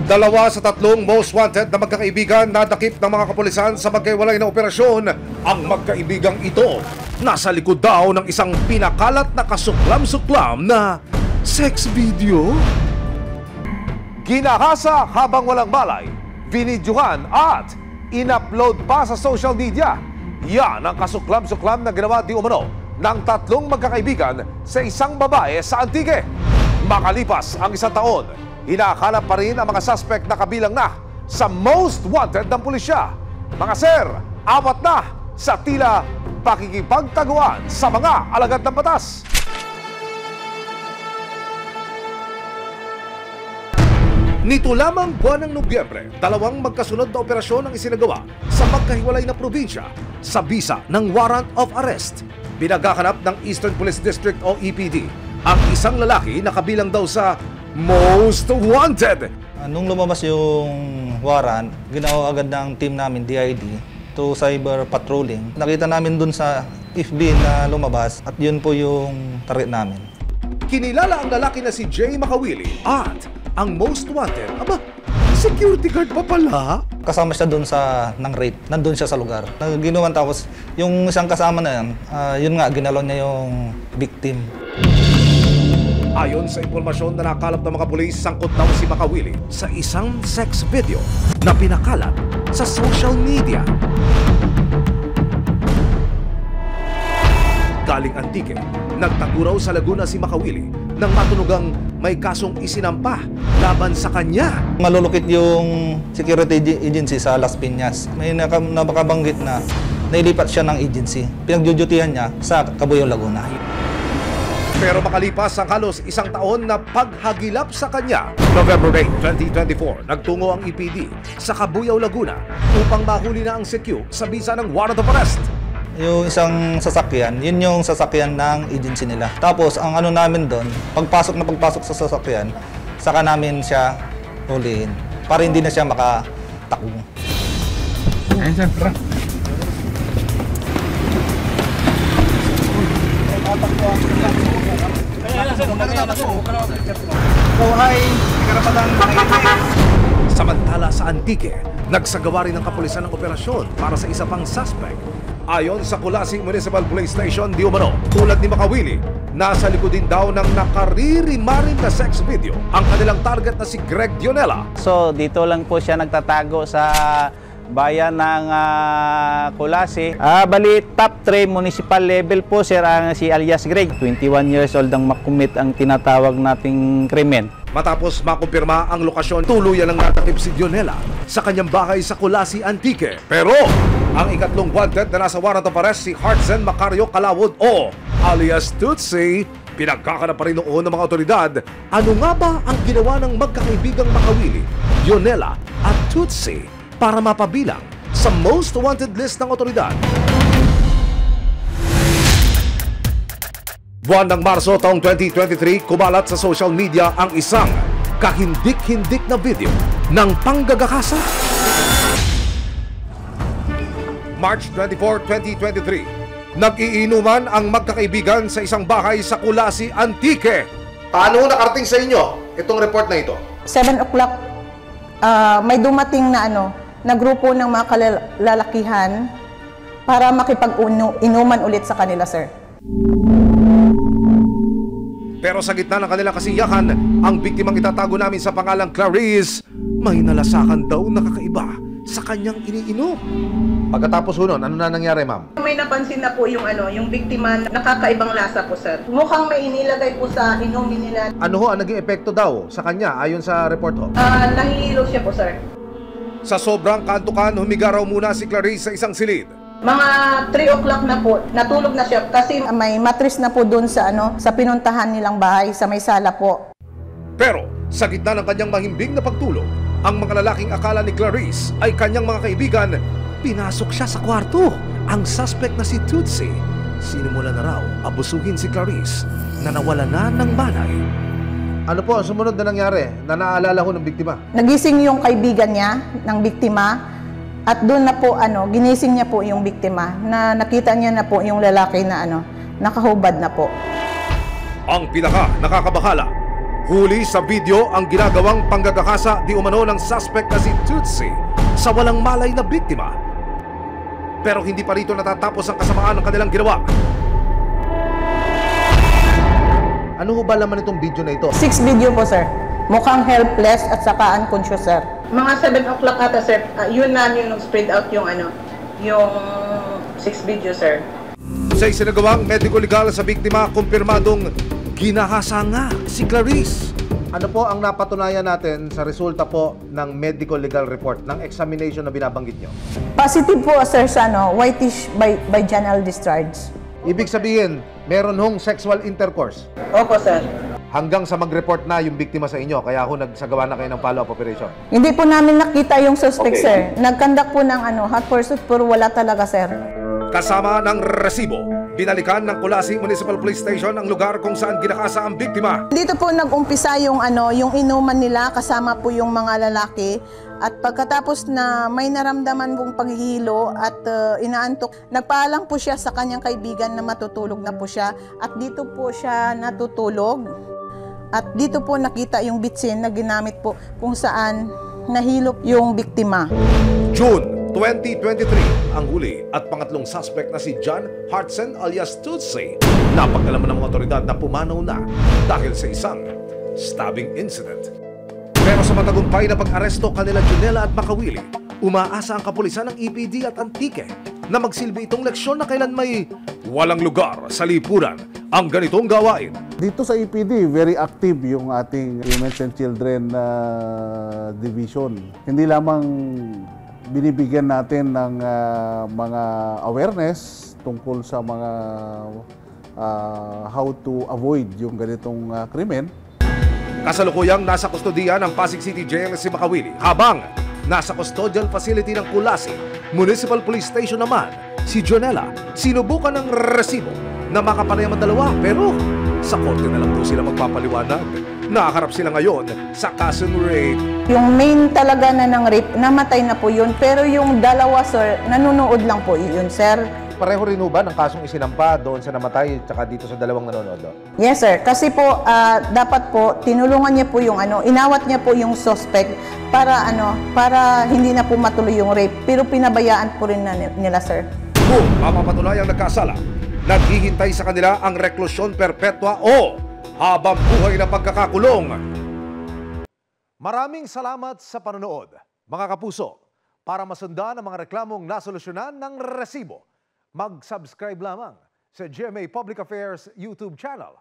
Dalawa sa tatlong most wanted na magkakaibigan na dakip ng mga kapulisan sa magkaiwalay na operasyon. Ang magkaibigang ito nasa likod daw ng isang pinakalat na kasuklam-suklam na sex video. Ginahasa habang walang malay, binidyohan at in-upload pa sa social media. Yan ang kasuklam-suklam na ginawa di umano ng tatlong magkakaibigan sa isang babae sa Antique. Makalipas ang isang taon, hinahanap pa rin ang mga suspect na kabilang na sa most wanted ng pulisya. Mga sir, awat na sa tila pakikipagtaguan sa mga alagad ng batas. Nito lamang buwan ng Nobyembre, dalawang magkasunod na operasyon ang isinagawa sa magkahiwalay na probinsya sa bisa ng warrant of arrest. Pinaghahanap ng Eastern Police District o EPD ang isang lalaki na kabilang daw sa most wanted. Nung lumabas yung warrant, ginawa agad ng team namin, DID, to cyber patrolling. Nakita namin dun sa FB na lumabas at yun po yung target namin. Kinilala ang lalaki na si Jay Makawili at ang most wanted, security guard pa pala? Kasama siya dun ng rape, nandun siya sa lugar. Ginawan tapos yung isang kasama na yan, yun nga, ginalaw niya yung victim. Ayon sa impormasyon na nakalap ng mga pulis, sangkot daw si Makawili sa isang sex video na pinakalat sa social media. Galing Antique, nagtago raw sa Laguna si Makawili nang matunugang may kasong isinampa laban sa kanya. Malulukit yung security agency sa Las Piñas. May nakabanggit na nailipat siya ng agency. Pinagjujutihan niya sa Cabuyao, Laguna. Pero makalipas ang halos isang taon na paghagilap sa kanya, November 8, 2024, nagtungo ang EPD sa Cabuyao, Laguna upang mahuli na ang CQ sa bisa ng warrant of arrest. Yung isang sasakyan, yun yung sasakyan ng agency nila. Tapos, ang ano namin doon, pagpasok sa sasakyan, saka namin siya huliin para hindi na siya makatakbo. Ayun siya, bro. Samantala sa Antique, nagsagawa rin ng kapulisan ng operasyon para sa isa pang suspect. Ayon sa Kulasing Municipal Police Station, di umano, tulad ni Makawili, nasa likod din daw ng nakaririmarin na sex video ang kanilang target na si Greg Dionela. So dito lang po siya nagtatago sa bayan ng Kulasi. Bali top 3 municipal level po sir ang si alias Greg. 21 years old ang makumit ang tinatawag nating krimen. Matapos makumpirma ang lokasyon, tuluyan ang natakip si Dionela sa kanyang bahay sa Kulasi, Antique. Pero ang ikatlong wanted na nasa warrant of arrest si Hartzen Macario Calawod o alias Tutsi, pinagkakana pa rin noon ng mga otoridad. Ano nga ba ang ginawa ng magkakaibigang Makawili, Dionela at Tutsi para mapabilang sa most wanted list ng otoridad? Buwan ng Marso taong 2023, kumalat sa social media ang isang kahindik-hindik na video ng panggagahasa. March 24, 2023, nag-iinuman ang magkakaibigan sa isang bahay sa Kulasi, Antique. Paano nakarating sa inyo itong report na ito? 7 o'clock, may dumating na na grupo ng mga kalalakihan para makipag-inuman ulit sa kanila, sir. Pero sa gitna ng kanilang kasiyahan, ang biktimang itatago namin sa pangalang Clarice, may nalasakan daw na kakaiba sa kanyang iniinom. Pagkatapos nun, ano na nangyari, ma'am? May napansin na po yung yung biktima, nakakaibang lasa po, sir. Mukhang may inilagay po sa inumin nila. Ano ho ang naging epekto daw sa kanya ayon sa report ho? Nahihilo siya po, sir. Sa sobrang kantukan, humiga raw muna si Clarice sa isang silid. Mga 3 o'clock na po, natulog na siya kasi may matris na po doon sa sa pinuntahan nilang bahay sa may sala po. Pero sa gitna ng kanyang mahimbing na pagtulog, ang mga lalaking akala ni Clarice ay kanyang mga kaibigan, pinasok siya sa kwarto. Ang suspect na si Tutsi, sinimula na raw abusuhin si Clarice na nawala na ng malay. Ano po ang sumunod na nangyari na naalala ho ng biktima? Nagising yung kaibigan niya ng biktima. At doon na po, ginising niya po yung biktima na nakita niya na po yung lalaki na nakahubad na po. Ang pinaka nakakabahala, Huli sa video ang ginagawang panggagakasa di umano ng suspect na si Tutsi sa walang malay na biktima. Pero hindi pa rito natatapos ang kasamaan ng kanilang ginawa. Ano ho ba laman itong video na ito? 6 video po, sir. Mukhang helpless at saka unconscious, sir. Mga 7 o'clock ata, sir. Yun na yung spread out yung yung 6 video, sir. Sa isinagawang medico-legal sa biktima, kumpirmadong ginahasa nga si Clarice. Ano po ang napatunayan natin sa resulta po ng medico-legal report ng examination na binabanggit nyo? Positive po, sir, sa whitish vaginal discharge. Ibig sabihin, meron hong sexual intercourse Opo, sir. hanggang sa mag-report na yung biktima sa inyo. Kaya ako nagsagawa na kayo ng follow-up operation. Hindi po namin nakita yung suspect, Okay. sir. Nag-conduct po ng hot pursuit pero wala talaga, sir. Kasama ng resibo, binalikan ng Kulasi Municipal Police Station ang lugar kung saan ginakasa ang biktima. Dito po nag-umpisa yung yung inuman nila kasama po yung mga lalaki at pagkatapos na may naramdaman pong paghihilo at inaantok, nagpaalam po siya sa kanyang kaibigan na matutulog na po siya at dito po siya natutulog at dito po nakita yung bitsin na ginamit po kung saan nahilop yung biktima. June 2023, ang huli at pangatlong suspect na si John Hartson alias Tutsi napagkalaman ng mga otoridad na pumanaw na dahil sa isang stabbing incident. Pero sa matagumpay na pag-aresto kanila Junela at Makawili, umaasa ang kapulisan ng EPD at Antique na magsilbi itong leksyon na kailan may walang lugar sa lipunan ang ganitong gawain. Dito sa EPD, very active yung ating Women's and Children Division. Hindi lamang binibigyan natin ng mga awareness tungkol sa mga how to avoid yung ganitong krimen. Kasalukuyang nasa kustodiya ng Pasig City Jail si Makawili, habang nasa custodial facility ng Kulasi Municipal Police Station naman si Jonella. Sinubukan ng resibo na makapanayam ang dalawa, pero sa korte na lang po sila magpapaliwanag. Nakaharap sila ngayon sa kasong rape. Yung main talaga na ng rape, namatay na po yun. Pero yung dalawa, sir, nanonood lang po yun, sir. Pareho rin ba ng kasong isinampa doon sa namatay tsaka dito sa dalawang nanonood? Yes, sir. Kasi po, dapat po, tinulungan niya po yung inawat niya po yung suspect para para hindi na po matuloy yung rape. Pero pinabayaan po rin nila, sir. Kung mapapatuloy ang nagkasala, naghihintay sa kanila ang reklusyon perpetua o habang buhay na pagkakakulong. Maraming salamat sa panonood, mga kapuso. Para masundan ang mga reklamong nasolusyonan ng resibo, mag-subscribe lamang sa GMA Public Affairs YouTube channel